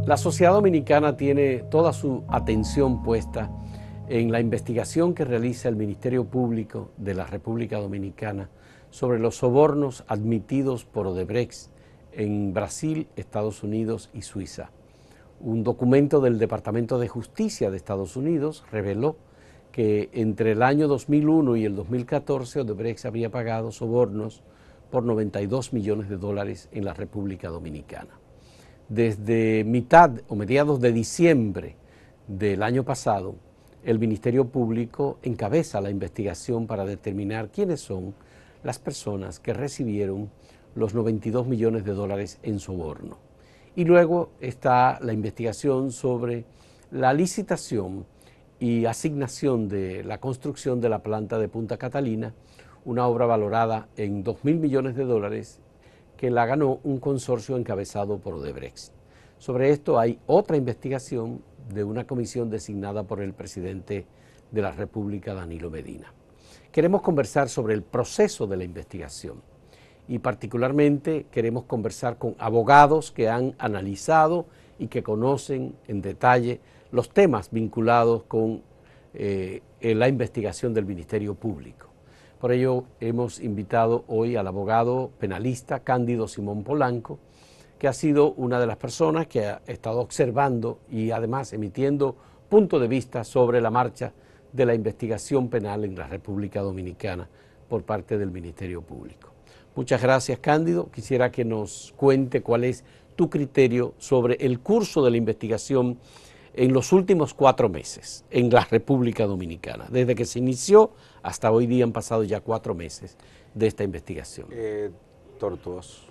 La sociedad dominicana tiene toda su atención puesta en la investigación que realiza el Ministerio Público de la República Dominicana sobre los sobornos admitidos por Odebrecht en Brasil, Estados Unidos y Suiza. Un documento del Departamento de Justicia de Estados Unidos reveló que entre el año 2001 y el 2014 Odebrecht había pagado sobornos por 92 millones de dólares en la República Dominicana. Desde mitad o mediados de diciembre del año pasado, el Ministerio Público encabeza la investigación para determinar quiénes son las personas que recibieron los 92 millones de dólares en soborno. Y luego está la investigación sobre la licitación y asignación de la construcción de la planta de Punta Catalina, una obra valorada en 2.000 millones de dólares que la ganó un consorcio encabezado por Odebrecht. Sobre esto hay otra investigación de una comisión designada por el presidente de la República, Danilo Medina. Queremos conversar sobre el proceso de la investigación y particularmente queremos conversar con abogados que han analizado y que conocen en detalle los temas vinculados con la investigación del Ministerio Público. Por ello hemos invitado hoy al abogado penalista Cándido Simón Polanco, que ha sido una de las personas que ha estado observando y además emitiendo punto de vista sobre la marcha de la investigación penal en la República Dominicana por parte del Ministerio Público. Muchas gracias, Cándido. Quisiera que nos cuente cuál es tu criterio sobre el curso de la investigación en los últimos 4 meses en la República Dominicana. Desde que se inició hasta hoy día han pasado ya 4 meses de esta investigación. Tortuoso.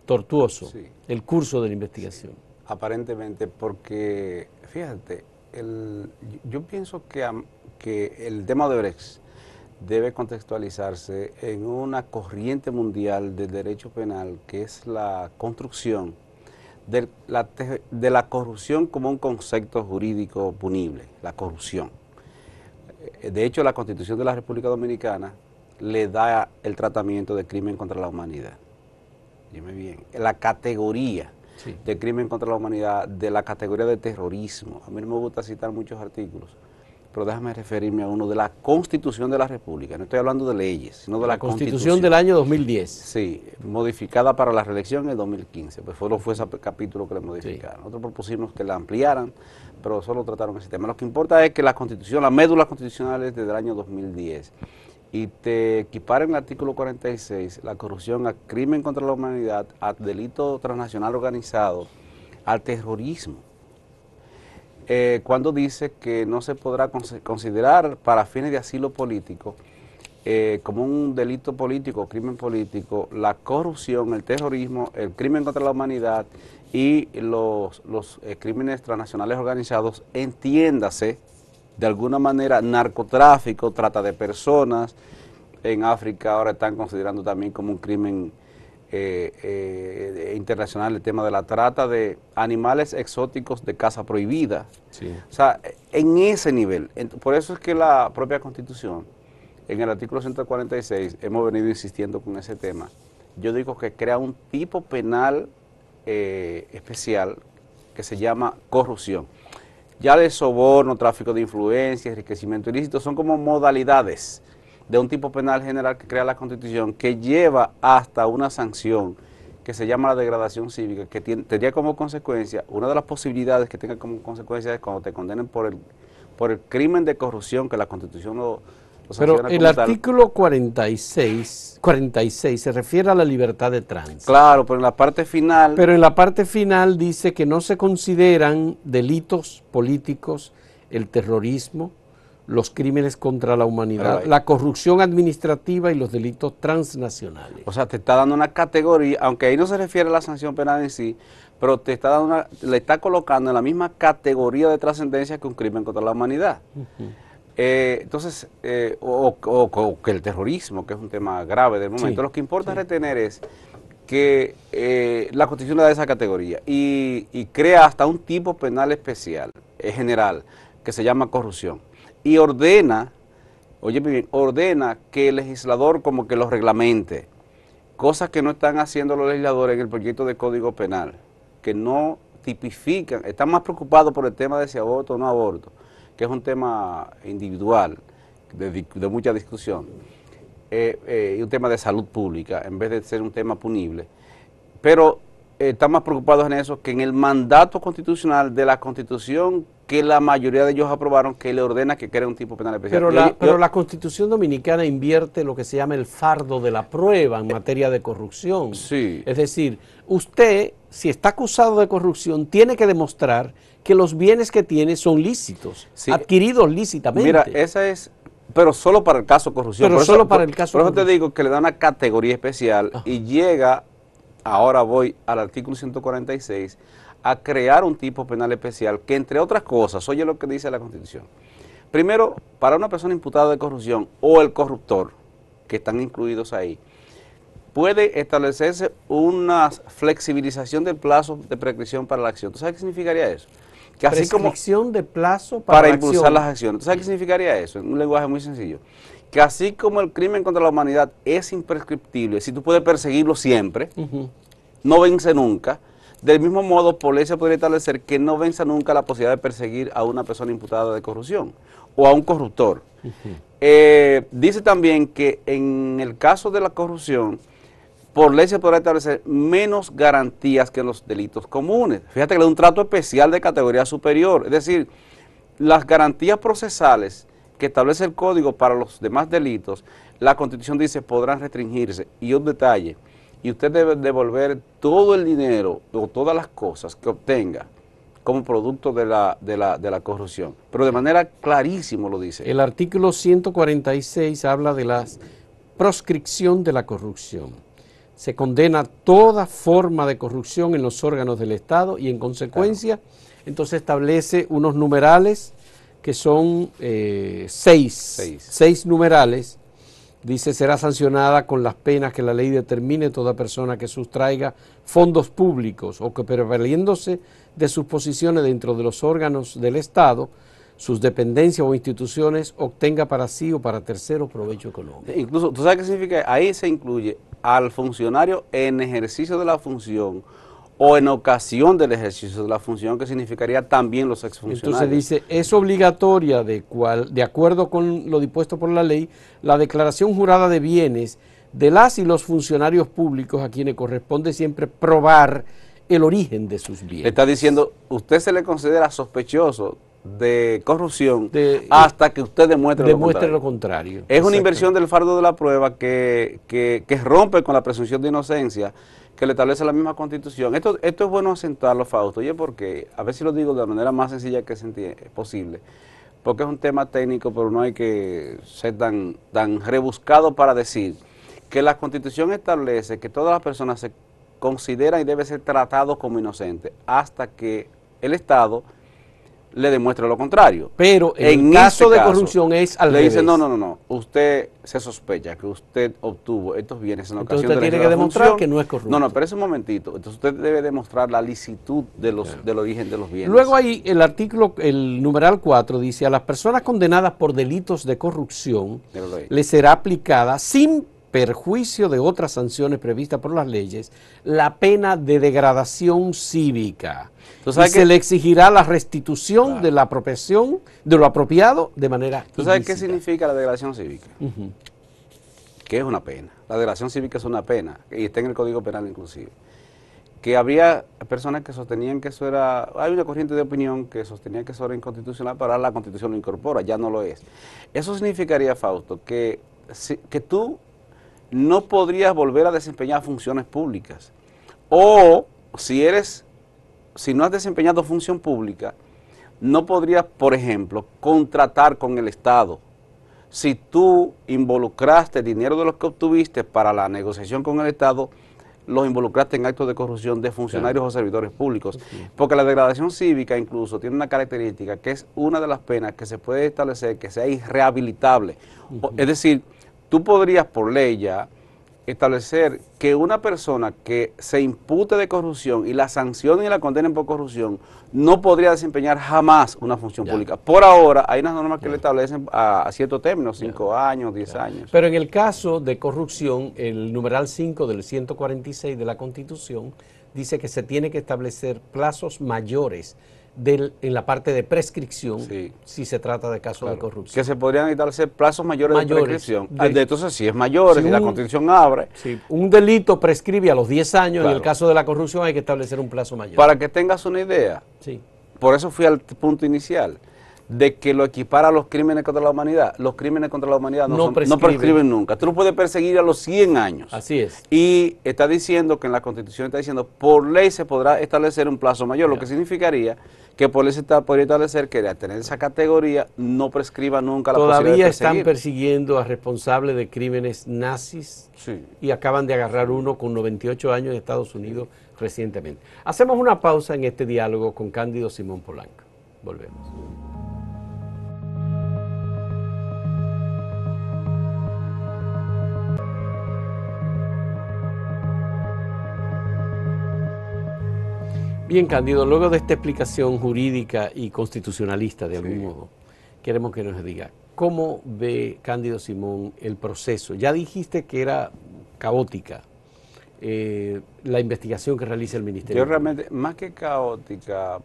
Tortuoso, sí. El curso de la investigación. Sí. Aparentemente, porque, fíjate, yo pienso que el tema de Odebrecht debe contextualizarse en una corriente mundial del derecho penal, que es la construcción de la corrupción como un concepto jurídico punible, la corrupción. De hecho, la Constitución de la República Dominicana le da el tratamiento de crimen contra la humanidad. Dime bien, la categoría de crimen contra la humanidad, de la categoría de terrorismo. A mí no me gusta citar muchos artículos, pero déjame referirme a uno de la Constitución de la República. No estoy hablando de leyes, sino de la Constitución del año 2010. Sí, modificada para la reelección en el 2015. Pues solo fue ese capítulo que le modificaron. Nosotros propusimos que la ampliaran, pero solo trataron ese tema. Lo que importa es que la Constitución, la médula constitucional es desde el año 2010. Y te equipara en el artículo 46 la corrupción a crimen contra la humanidad, a delito transnacional organizado, al terrorismo. Cuando dice que no se podrá considerar para fines de asilo político como un delito político, crimen político, la corrupción, el terrorismo, el crimen contra la humanidad y los crímenes transnacionales organizados, entiéndase, de alguna manera, narcotráfico, trata de personas. En África ahora están considerando también como un crimen internacional el tema de la trata de animales exóticos de caza prohibida. Sí. O sea, en ese nivel. Por eso es que la propia Constitución, en el artículo 146, hemos venido insistiendo con ese tema. Yo digo que crea un tipo penal especial que se llama corrupción. Ya de soborno, tráfico de influencia, enriquecimiento ilícito, son como modalidades de un tipo penal general que crea la Constitución, que lleva hasta una sanción que se llama la degradación cívica, que tendría como consecuencia, una de las posibilidades que tenga como consecuencia es cuando te condenen por el crimen de corrupción, que la Constitución lo Pero el artículo 46 se refiere a la libertad de tránsito. Claro, pero en la parte final... Pero en la parte final dice que no se consideran delitos políticos el terrorismo, los crímenes contra la humanidad, la corrupción administrativa y los delitos transnacionales. O sea, te está dando una categoría, aunque ahí no se refiere a la sanción penal en sí, pero te está dando le está colocando en la misma categoría de trascendencia que un crimen contra la humanidad. Entonces, o que el terrorismo, que es un tema grave del momento. Lo que importa retener es que la Constitución le da esa categoría y crea hasta un tipo penal especial, general, que se llama corrupción. Y ordena, oye bien, ordena que el legislador como que lo reglamente, cosas que no están haciendo los legisladores en el proyecto de Código Penal, que no tipifican, están más preocupados por el tema de si aborto o no aborto, que es un tema individual, de mucha discusión, y un tema de salud pública, en vez de ser un tema punible, pero están más preocupados en eso que en el mandato constitucional de la Constitución que la mayoría de ellos aprobaron, que le ordena que crea un tipo penal especial. Pero la Constitución Dominicana invierte lo que se llama el fardo de la prueba en materia de corrupción. Sí. Es decir, usted, si está acusado de corrupción, tiene que demostrar que los bienes que tiene son lícitos, sí, adquiridos lícitamente. Mira, esa es, pero solo para el caso de corrupción. Pero solo para el caso de corrupción. Por eso te digo que le da una categoría especial. Ajá. Y llega, ahora voy al artículo 146, a crear un tipo penal especial que, entre otras cosas, oye lo que dice la Constitución. Primero, para una persona imputada de corrupción o el corruptor, que están incluidos ahí, puede establecerse una flexibilización del plazo de prescripción para la acción. ¿Tú sabes qué significaría eso? Que así prescripción de plazo para impulsar las acciones. ¿Tú sabes qué significaría eso? En un lenguaje muy sencillo. Que así como el crimen contra la humanidad es imprescriptible, si tú puedes perseguirlo siempre, no vence nunca. Del mismo modo, Policía podría establecer que no venza nunca la posibilidad de perseguir a una persona imputada de corrupción o a un corruptor. Dice también que en el caso de la corrupción, por ley se podrá establecer menos garantías que en los delitos comunes. Fíjate que le da un trato especial de categoría superior. Es decir, las garantías procesales que establece el Código para los demás delitos, la Constitución dice podrán restringirse. Y un detalle, y usted debe devolver todo el dinero o todas las cosas que obtenga como producto de la corrupción. Pero de manera clarísima lo dice. El artículo 146 habla de la proscripción de la corrupción. Se condena toda forma de corrupción en los órganos del Estado y en consecuencia, entonces establece unos numerales que son seis numerales. Dice, será sancionada con las penas que la ley determine toda persona que sustraiga fondos públicos o que prevaliéndose de sus posiciones dentro de los órganos del Estado, sus dependencias o instituciones, obtenga para sí o para terceros provecho económico. Incluso, ¿tú sabes qué significa? Ahí se incluye al funcionario en ejercicio de la función o en ocasión del ejercicio de la función, que significaría también los exfuncionarios. Entonces dice, es obligatoria, de acuerdo con lo dispuesto por la ley, la declaración jurada de bienes de las y los funcionarios públicos a quienes corresponde siempre probar el origen de sus bienes. Le está diciendo, usted se le considera sospechoso de corrupción hasta que usted demuestre lo contrario. Es una inversión del fardo de la prueba que rompe con la presunción de inocencia que le establece la misma Constitución. Esto es bueno acentuarlo, Fausto. Oye, porque a ver si lo digo de la manera más sencilla que posible, porque es un tema técnico, pero no hay que ser tan rebuscado para decir que la Constitución establece que todas las personas se consideran y deben ser tratados como inocentes hasta que el Estado le demuestre lo contrario. Pero en caso de corrupción es al revés. Le dice, no, usted se sospecha que usted obtuvo estos bienes en ocasión de la función. Entonces usted tiene que demostrar que no es corrupto. No, pero es un momentito. Entonces usted debe demostrar la licitud del origen de los bienes. Luego ahí el numeral 4 dice, a las personas condenadas por delitos de corrupción le será aplicada sin perjuicio de otras sanciones previstas por las leyes, la pena de degradación cívica. Y se le exigirá la restitución de la apropiación, de lo apropiado de manera ilícita. ¿Tú sabes qué significa la degradación cívica? Que es una pena. La degradación cívica es una pena, y está en el Código Penal inclusive. Que había personas que sostenían que eso era, hay una corriente de opinión que sostenía que eso era inconstitucional, pero ahora la Constitución lo incorpora, ya no lo es. Eso significaría, Fausto, que tú no podrías volver a desempeñar funciones públicas. O si no has desempeñado función pública, no podrías, por ejemplo, contratar con el Estado. Si tú involucraste dinero de los que obtuviste para la negociación con el Estado, los involucraste en actos de corrupción de funcionarios o servidores públicos. Porque la degradación cívica incluso tiene una característica que es una de las penas que se puede establecer que sea irrehabilitable. Es decir, tú podrías por ley ya establecer que una persona que se impute de corrupción y la sancionen y la condenen por corrupción no podría desempeñar jamás una función pública. Por ahora hay unas normas que le establecen a ciertos términos, 5 años, 10 años. Pero en el caso de corrupción, el numeral 5 del 146 de la Constitución dice que se tiene que establecer plazos mayores en la parte de prescripción, si se trata de casos de corrupción. Que se podrían establecer plazos mayores de prescripción. Entonces, si es mayor, si la Constitución abre. Un delito prescribe a los 10 años, en el caso de la corrupción hay que establecer un plazo mayor. Para que tengas una idea, por eso fui al punto inicial, de que lo equipara a los crímenes contra la humanidad. Los crímenes contra la humanidad no prescriben nunca. Tú no puedes perseguir a los 100 años. Así es. Y está diciendo que en la Constitución está diciendo, por ley se podrá establecer un plazo mayor, lo que significaría que por ley se podría establecer que al tener esa categoría no prescriba nunca la posibilidad de Todavía perseguir. están persiguiendo a responsables de crímenes nazis y acaban de agarrar uno con 98 años en Estados Unidos recientemente. Hacemos una pausa en este diálogo con Cándido Simón Polanco. Volvemos. Bien, Cándido, luego de esta explicación jurídica y constitucionalista de algún modo, queremos que nos diga, ¿cómo ve Cándido Simón el proceso? Ya dijiste que era caótica la investigación que realiza el Ministerio. Yo realmente, más que caótica,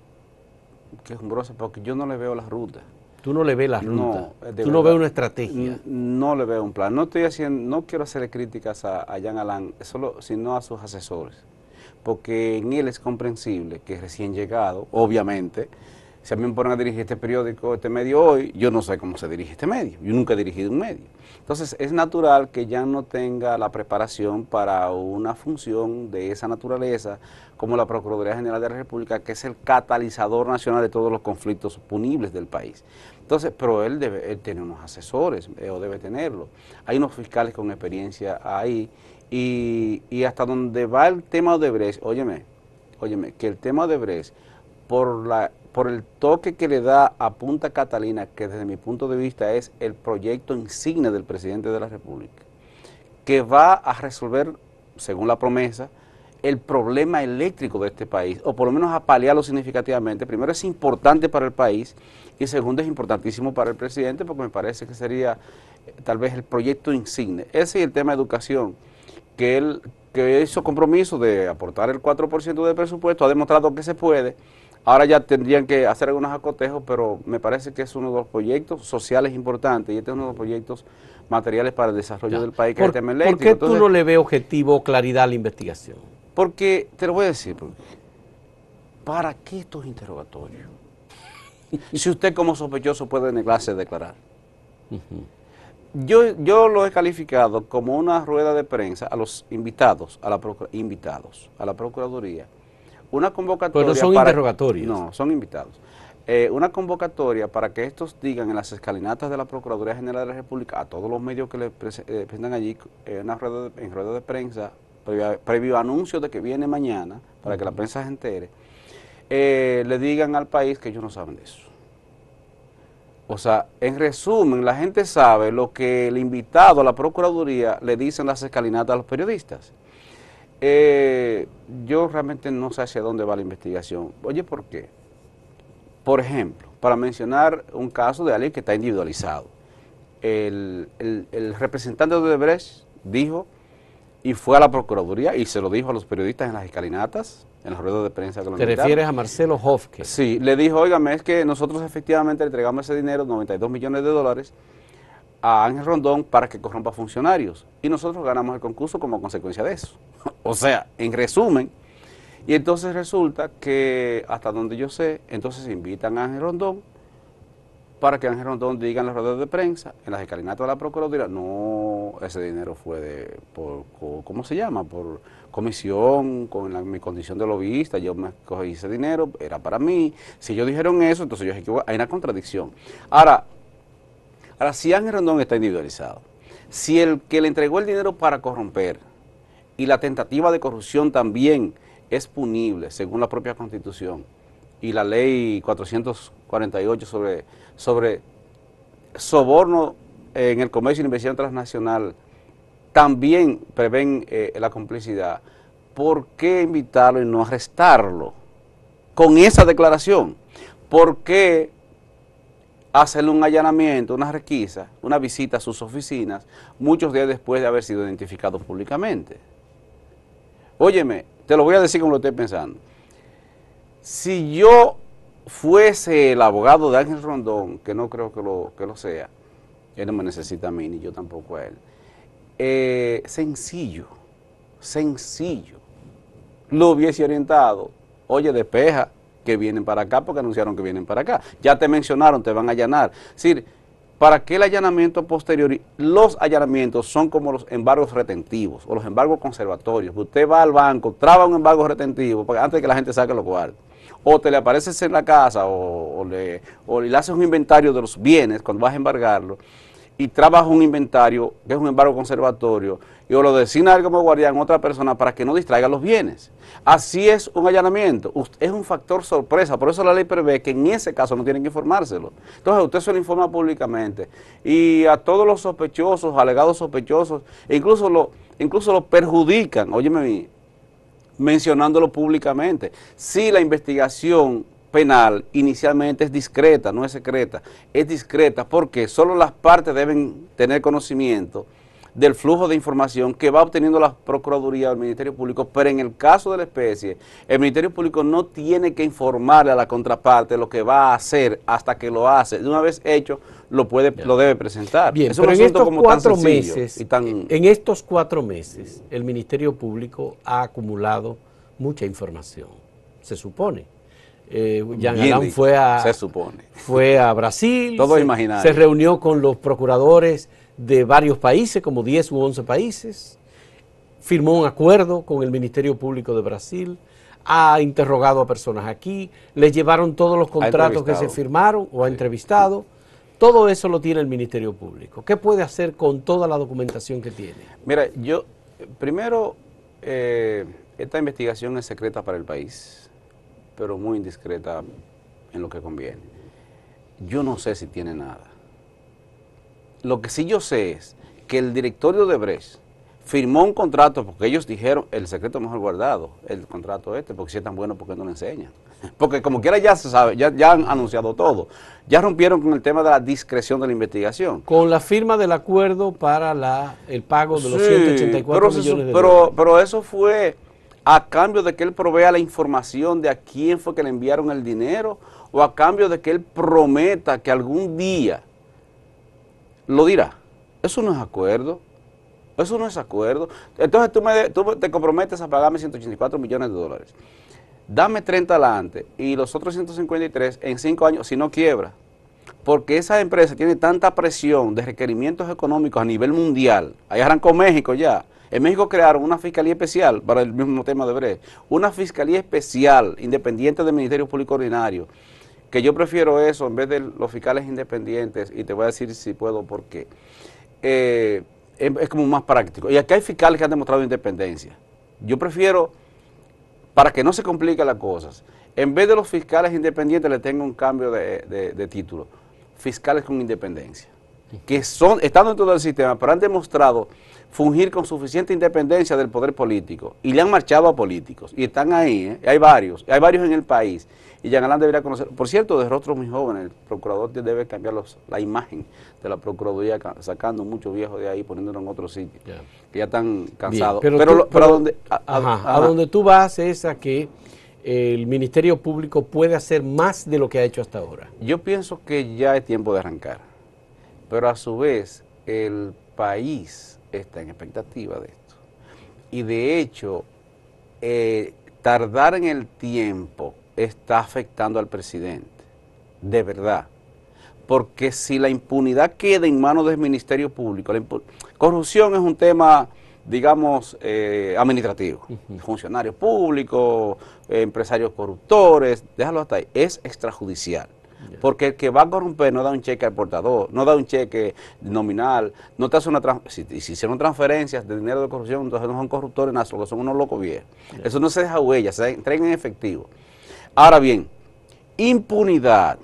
quejumbrosa, porque yo no le veo la ruta. Tú no le ves la ruta, tú no ves una estrategia. No le veo un plan. No quiero hacerle críticas a Jean Alain, sino a sus asesores. Porque en él es comprensible que recién llegado, obviamente, si a mí me ponen a dirigir este periódico, este medio hoy, yo no sé cómo se dirige este medio, yo nunca he dirigido un medio. Entonces es natural que ya no tenga la preparación para una función de esa naturaleza como la Procuraduría General de la República, que es el catalizador nacional de todos los conflictos punibles del país. Entonces, pero él tiene unos asesores, o debe tenerlo. Hay unos fiscales con experiencia ahí. Y hasta donde va el tema Odebrecht, óyeme, que el tema Odebrecht, por el toque que le da a Punta Catalina, que desde mi punto de vista es el proyecto insignia del presidente de la República, que va a resolver, según la promesa, el problema eléctrico de este país, o por lo menos a paliarlo significativamente. Primero, es importante para el país, y segundo, es importantísimo para el presidente, porque me parece que sería tal vez el proyecto insignia. Ese y el tema de educación, que él hizo compromiso de aportar el 4% del presupuesto, ha demostrado que se puede. Ahora ya tendrían que hacer algunos acotejos, pero me parece que es uno de los proyectos sociales importantes y este es uno de los proyectos materiales para el desarrollo del país, que es el tema eléctrico. ¿Por qué tú no le ves objetivo o claridad a la investigación? Porque, te lo voy a decir, ¿para qué estos interrogatorios? Si usted como sospechoso puede negarse a declarar. Yo lo he calificado como una rueda de prensa a los invitados a la Procuraduría, una convocatoria. Pero no son interrogatorios. No, son invitados. Una convocatoria para que estos digan en las escalinatas de la Procuraduría General de la República a todos los medios que le presentan allí en rueda de prensa, previo anuncio de que viene mañana, para que la prensa se entere, le digan al país que ellos no saben de eso. O sea, en resumen, la gente sabe lo que el invitado a la Procuraduría le dice en las escalinatas a los periodistas. Yo realmente no sé hacia dónde va la investigación. Oye, ¿por qué? Por ejemplo, para mencionar un caso de alguien que está individualizado. El representante de Odebrecht dijo, y fue a la Procuraduría, y se lo dijo a los periodistas en las escalinatas, en las ruedas de prensa que lo invitaron. ¿Te refieres a Marcelo Hofke? Sí, le dijo, óigame, es que nosotros efectivamente le entregamos ese dinero, 92 millones de dólares, a Ángel Rondón para que corrompa funcionarios. Y nosotros ganamos el concurso como consecuencia de eso. O sea, en resumen, y entonces resulta que, hasta donde yo sé, entonces invitan a Ángel Rondón para que Ángel Rondón diga en las ruedas de prensa, en las escalinatas de la Procuraduría, no, ese dinero fue ¿cómo se llama? Por comisión, con mi condición de lobbyista, yo me cogí ese dinero, era para mí. Si ellos dijeron eso, entonces yo dije que hay una contradicción. Ahora, si Ángel Rondón está individualizado, si el que le entregó el dinero para corromper y la tentativa de corrupción también es punible, según la propia Constitución, y la ley 448 sobre soborno en el comercio y la inversión transnacional, también prevén la complicidad, ¿por qué invitarlo y no arrestarlo con esa declaración? ¿Por qué hacerle un allanamiento, una requisa, una visita a sus oficinas muchos días después de haber sido identificado públicamente? Óyeme, te lo voy a decir como lo estoy pensando. Si yo fuese el abogado de Ángel Rondón, que no creo que lo sea, él no me necesita a mí, ni yo tampoco a él, sencillo, lo hubiese orientado, oye, despeja, que vienen para acá porque anunciaron que vienen para acá. Ya te mencionaron, te van a allanar. Es decir, ¿para qué el allanamiento posterior? Los allanamientos son como los embargos retentivos o los embargos conservatorios. Usted va al banco, traba un embargo retentivo antes de que la gente saque los cuartos. O te le apareces en la casa o le haces un inventario de los bienes cuando vas a embargarlo y trabajas un inventario que es un embargo conservatorio y o lo designa como guardián a otra persona para que no distraiga los bienes. Así es un allanamiento, es un factor sorpresa, por eso la ley prevé que en ese caso no tienen que informárselo. Entonces usted se lo informa públicamente y a todos los sospechosos, alegados sospechosos, incluso lo perjudican, óyeme bien, mencionándolo públicamente. Si la investigación penal inicialmente es discreta, no es secreta, es discreta porque solo las partes deben tener conocimiento del flujo de información que va obteniendo la Procuraduría o el Ministerio Público, pero en el caso de la especie, el Ministerio Público no tiene que informarle a la contraparte lo que va a hacer hasta que lo hace. De una vez hecho, lo debe presentar. Bien, es pero en estos como 4 tan meses, y tan... en estos 4 meses, el Ministerio Público ha acumulado mucha información, se supone. Jean Alain fue a Brasil, se reunió con los procuradores de varios países, como 10 u 11 países, firmó un acuerdo con el Ministerio Público de Brasil, ha interrogado a personas aquí, les llevaron todos los contratos que se firmaron o ha entrevistado. Todo eso lo tiene el Ministerio Público. ¿Qué puede hacer con toda la documentación que tiene? Mira, primero, esta investigación es secreta para el país, pero muy indiscreta en lo que conviene. Yo no sé si tiene nada. Lo que sí yo sé es que el directorio de Brecht firmó un contrato porque ellos dijeron, el secreto mejor guardado, el contrato porque si es tan bueno, ¿por qué no lo enseñan? Porque como quiera ya se sabe, ya han anunciado todo. Ya rompieron con el tema de la discreción de la investigación. Con la firma del acuerdo para el pago de los 184 millones de dólares. Pero eso fue a cambio de que él provea la información de a quién fue que le enviaron el dinero o a cambio de que él prometa que algún día lo dirá. Eso no es acuerdo. Eso no es acuerdo. Entonces tú te comprometes a pagarme 184 millones de dólares. Dame 30 adelante y los otros 153 en 5 años, si no quiebra. Porque esa empresa tiene tanta presión de requerimientos económicos a nivel mundial. Ahí arrancó México ya. En México crearon una fiscalía especial para el mismo tema de Brecht. Una fiscalía especial, independiente del Ministerio Público Ordinario. Que yo prefiero eso en vez de los fiscales independientes, y te voy a decir si puedo por qué. Es como más práctico. Y aquí hay fiscales que han demostrado independencia. Yo prefiero, para que no se compliquen las cosas, en vez de los fiscales independientes le tengo un cambio de título. Fiscales con independencia. Que están dentro del sistema, pero han demostrado fungir con suficiente independencia del poder político. Y le han marchado a políticos. Y están ahí, hay varios en el país. Y Jean Alain debería conocer, por cierto, de rostros muy jóvenes, el procurador debe cambiar la imagen de la Procuraduría, sacando muchos viejos de ahí, poniéndolo en otro sitio, que ya están cansados. Bien, a donde tú vas es a que el Ministerio Público puede hacer más de lo que ha hecho hasta ahora. Yo pienso que ya es tiempo de arrancar, pero a su vez el país está en expectativa de esto. Y de hecho, tardar en el tiempo está afectando al presidente, de verdad. Porque si la impunidad queda en manos del Ministerio Público, corrupción es un tema, digamos, administrativo. Funcionarios públicos, empresarios corruptores, déjalo hasta ahí, es extrajudicial. Porque el que va a corromper no da un cheque al portador, no da un cheque nominal, no te hace una transferencia. Si hicieron transferencias de dinero de corrupción, entonces no son corruptores, nada, son unos locos viejos. Eso no se deja huella, se entrega en efectivo. Ahora bien, impunidad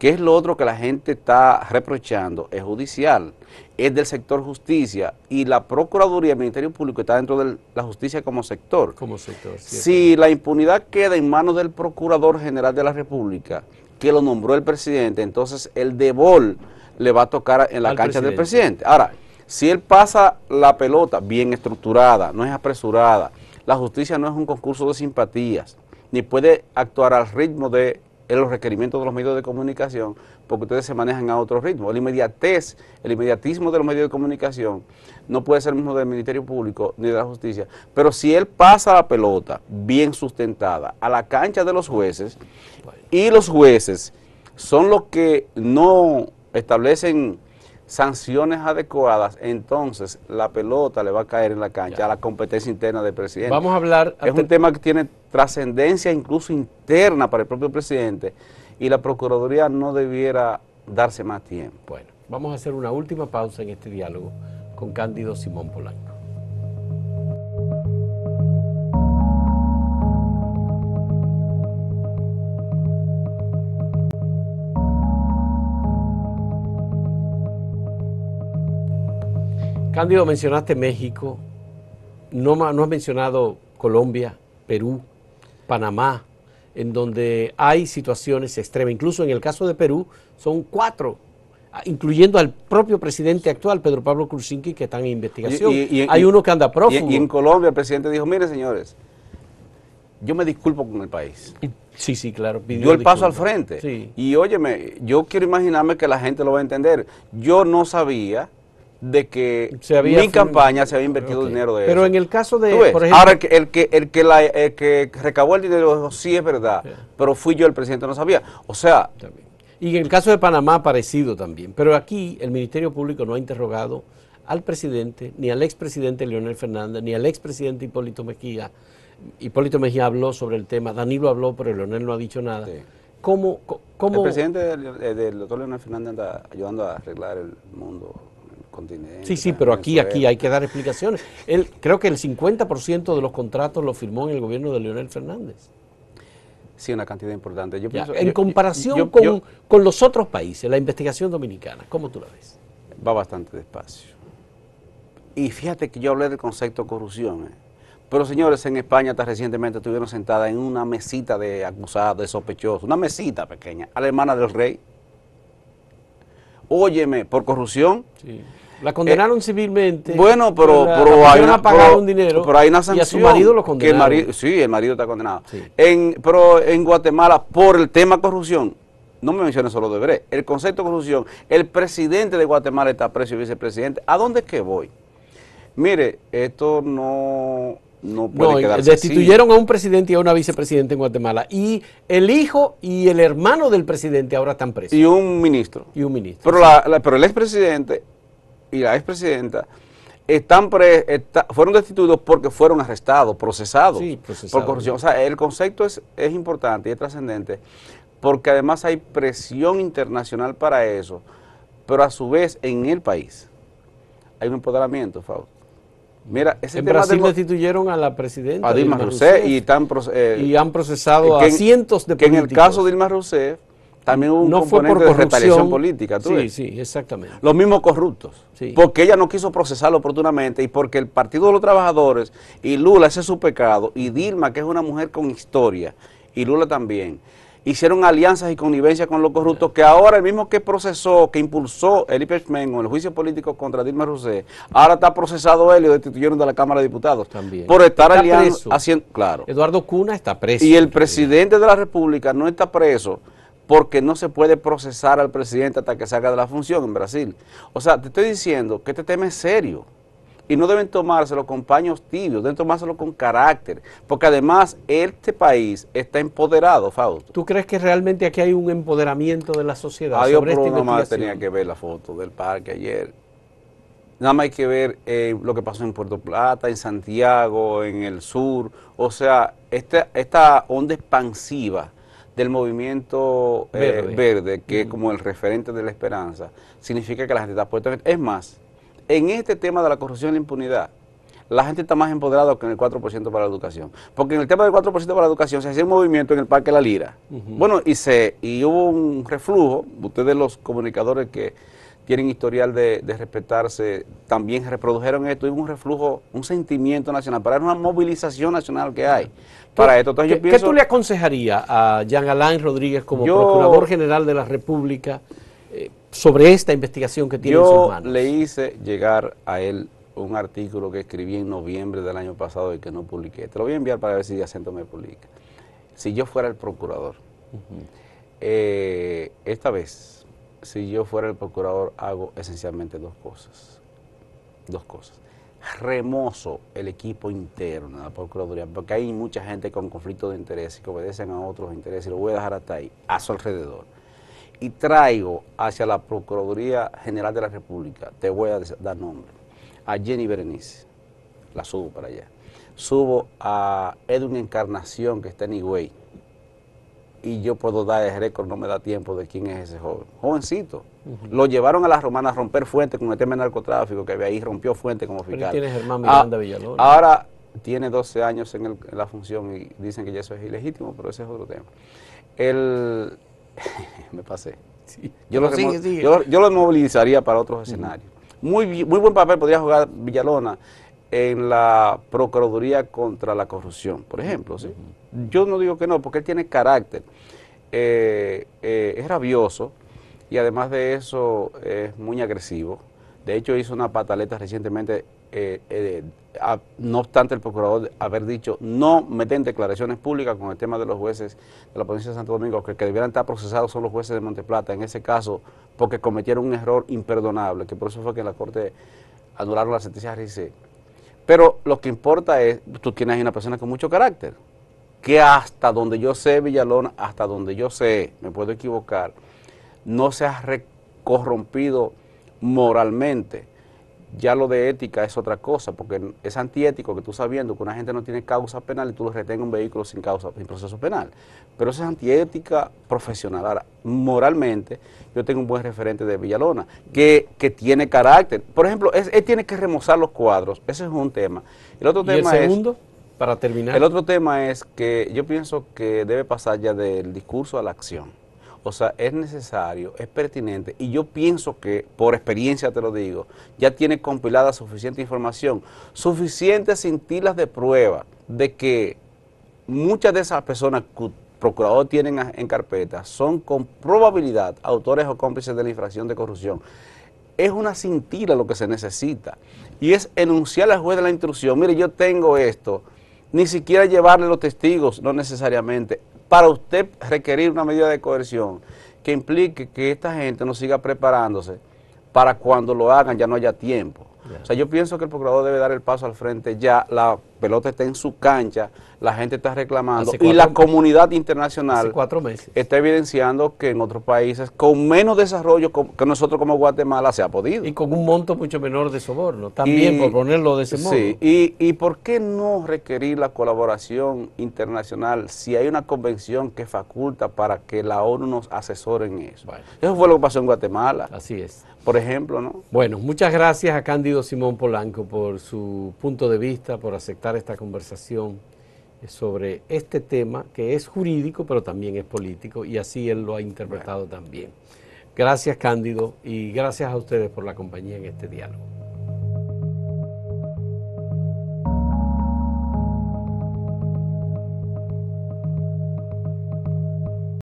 ¿Qué es lo otro que la gente está reprochando? Es judicial, es del sector justicia, y la Procuraduría, el Ministerio Público está dentro de la justicia como sector. Como sector, Si la impunidad queda en manos del Procurador General de la República, que lo nombró el presidente, entonces el debol le va a tocar en la cancha del presidente. Ahora, si él pasa la pelota bien estructurada, no es apresurada, la justicia no es un concurso de simpatías, ni puede actuar al ritmo de los requerimientos de los medios de comunicación, porque ustedes se manejan a otro ritmo. El inmediatismo de los medios de comunicación no puede ser el mismo del Ministerio Público ni de la justicia. Pero si él pasa la pelota bien sustentada a la cancha de los jueces, y los jueces son los que no establecen sanciones adecuadas, entonces la pelota le va a caer en la cancha a la competencia interna del presidente. Vamos a hablar... Es un tema que tiene trascendencia incluso interna para el propio presidente, y la Procuraduría no debiera darse más tiempo. Bueno, vamos a hacer una última pausa en este diálogo con Cándido Simón Polanco. Cándido, mencionaste México, no has mencionado Colombia, Perú, Panamá, en donde hay situaciones extremas. Incluso en el caso de Perú son 4, incluyendo al propio presidente actual, Pedro Pablo Kuczynski, que están en investigación. Hay uno que anda prófugo. Y en Colombia el presidente dijo, mire señores, yo me disculpo con el país. Sí, sí, claro. Yo el paso al frente. Sí. Y óyeme, yo quiero imaginarme que la gente lo va a entender. Yo no sabía de que mi campaña se había invertido dinero de eso. Pero en el caso de, por ejemplo, ahora el que recabó el dinero dijo, sí es verdad, pero fui yo el presidente, no sabía. O sea... Y en el caso de Panamá parecido también. Pero aquí el Ministerio Público no ha interrogado al presidente, ni al expresidente Leonel Fernández, ni al expresidente Hipólito Mejía. Hipólito Mejía habló sobre el tema, Danilo habló, pero Leonel no ha dicho nada. Sí. ¿Cómo? El presidente del doctor Leonel Fernández anda ayudando a arreglar el mundo, el continente. Sí, sí, pero aquí hay que dar explicaciones. Creo que el 50% de los contratos lo firmó en el gobierno de Leonel Fernández. Sí, una cantidad importante. Yo pienso, en comparación con los otros países, la investigación dominicana, ¿cómo tú la ves? Va bastante despacio. Y fíjate que yo hablé del concepto corrupción, Pero señores, en España hasta recientemente estuvieron sentadas en una mesita de acusados, de sospechosos, una mesita pequeña, a la hermana del rey. Óyeme, por corrupción. Sí. La condenaron civilmente. Bueno, pero hay una sanción. Y a su marido lo condenaron. Sí, el marido está condenado. Sí. Pero en Guatemala, por el tema corrupción, no me menciones solo de Brecht, el concepto de corrupción, el presidente de Guatemala está preso y vicepresidente. ¿A dónde es que voy? Mire, esto no puede quedarse destituyeron así. A un presidente y a una vicepresidenta en Guatemala. Y el hijo y el hermano del presidente ahora están presos. Y un ministro. Pero, sí. Pero el expresidente y la expresidenta fueron destituidos porque fueron arrestados, procesados, por corrupción. O sea, el concepto es importante y es trascendente, porque además hay presión internacional para eso, pero a su vez en el país hay un empoderamiento, Fausto. Mira, en Brasil destituyeron a la presidenta a Dilma Rousseff y han procesado a cientos de políticos. Que en el caso de Dilma Rousseff también hubo un componente de retaliación política. Sí, exactamente. Los mismos corruptos, porque ella no quiso procesarlo oportunamente y porque el Partido de los Trabajadores y Lula, ese es su pecado, y Dilma, que es una mujer con historia, y Lula también, hicieron alianzas y connivencias con los corruptos, que ahora el mismo que procesó, que impulsó el impeachment o el juicio político contra Dilma Rousseff, ahora está procesado él y lo destituyeron de la Cámara de Diputados. También. Por estar aliando, haciendo, claro. Eduardo Cuna está preso. Y el presidente de la República no está preso porque no se puede procesar al presidente hasta que salga de la función en Brasil. O sea, te estoy diciendo que este tema es serio. Y no deben tomárselo con paños tibios, deben tomárselo con carácter, porque además este país está empoderado, Fausto. ¿Tú crees que realmente aquí hay un empoderamiento de la sociedad sobre esta investigación? Nada más tenía que ver la foto del parque ayer. Nada más hay que ver lo que pasó en Puerto Plata, en Santiago, en el sur. O sea, esta onda expansiva del movimiento verde, que es como el referente de la esperanza, significa que la gente está puesta en... Es más, en este tema de la corrupción y la impunidad, la gente está más empoderada que en el 4% para la educación. Porque en el tema del 4% para la educación se hacía un movimiento en el Parque La Lira. Bueno, y hubo un reflujo. Ustedes los comunicadores que tienen historial de respetarse, también reprodujeron esto, y hubo un reflujo, un sentimiento nacional, para una movilización nacional que hay para esto. Entonces, yo pienso, ¿qué tú le aconsejarías a Jean Alain Rodríguez como Procurador General de la República sobre esta investigación que tiene en sus manos? Yo le hice llegar a él un artículo que escribí en noviembre del año pasado y que no publiqué. Te lo voy a enviar para ver si Acento me publica. Si yo fuera el procurador, esta vez, si yo fuera el procurador, hago esencialmente dos cosas. Remozo el equipo interno de la Procuraduría, porque hay mucha gente con conflictos de interés y que obedecen a otros intereses, y lo voy a dejar hasta ahí, a su alrededor. Y traigo hacia la Procuraduría General de la República, te voy a dar nombre, a Jenny Berenice, la subo para allá. Subo a Edwin Encarnación, que está en Higüey, y yo puedo dar el récord, no me da tiempo de quién es ese joven. Jovencito. Lo llevaron a la Romana a romper fuentes con el tema de narcotráfico que había ahí, rompió fuentes como fiscal. Pero tiene Germán Miranda Villalona. Ahora tiene 12 años en la función y dicen que ya eso es ilegítimo, pero ese es otro tema. Me pasé. Sí. Yo lo movilizaría para otros escenarios. Muy buen papel podría jugar Villalona en la Procuraduría contra la Corrupción, por ejemplo. ¿Sí? Yo no digo que no, porque él tiene carácter, es rabioso y además de eso es muy agresivo. De hecho hizo una pataleta recientemente, no obstante el procurador haber dicho no meten declaraciones públicas con el tema de los jueces de la provincia de Santo Domingo, que debieran estar procesados son los jueces de Monteplata, en ese caso porque cometieron un error imperdonable, que por eso fue que en la Corte anularon la sentencia de RICE. Pero lo que importa es, tú tienes ahí una persona con mucho carácter, que hasta donde yo sé, Villalona, hasta donde yo sé, me puedo equivocar, no se ha corrompido moralmente. Ya lo de ética es otra cosa, porque es antiético que tú sabiendo que una gente no tiene causa penal y tú lo retengas un vehículo sin causa, sin proceso penal. Pero eso es antiética profesional. Ahora, moralmente, yo tengo un buen referente de Villalona, que tiene carácter. Por ejemplo, él tiene que remozar los cuadros, ese es un tema. El otro tema el segundo, para terminar. El otro tema es que yo pienso que debe pasar ya del discurso a la acción. O sea, es necesario, es pertinente, y yo pienso que, por experiencia te lo digo, ya tiene compilada suficiente información, suficientes cintilas de prueba de que muchas de esas personas que el procurador tienen en carpeta son con probabilidad autores o cómplices de la infracción de corrupción. Es una cintila lo que se necesita, y es enunciar al juez de la instrucción, mire, yo tengo esto, ni siquiera llevarle los testigos, no necesariamente, para usted requerir una medida de coerción que implique que esta gente no siga preparándose para cuando lo hagan ya no haya tiempo. O sea, yo pienso que el procurador debe dar el paso al frente ya, la pelota está en su cancha, la gente está reclamando y la comunidad internacional está evidenciando que en otros países con menos desarrollo que nosotros como Guatemala se ha podido. Y con un monto mucho menor de soborno, también por ponerlo de ese modo. Sí, y ¿por qué no requerir la colaboración internacional si hay una convención que faculta para que la ONU nos asesore en eso? Bueno. Eso fue lo que pasó en Guatemala. Así es. Por ejemplo, ¿no? Bueno, muchas gracias a Cándido Simón Polanco por su punto de vista, por aceptar esta conversación sobre este tema que es jurídico, pero también es político, y así él lo ha interpretado también. Gracias, Cándido, y gracias a ustedes por la compañía en este diálogo.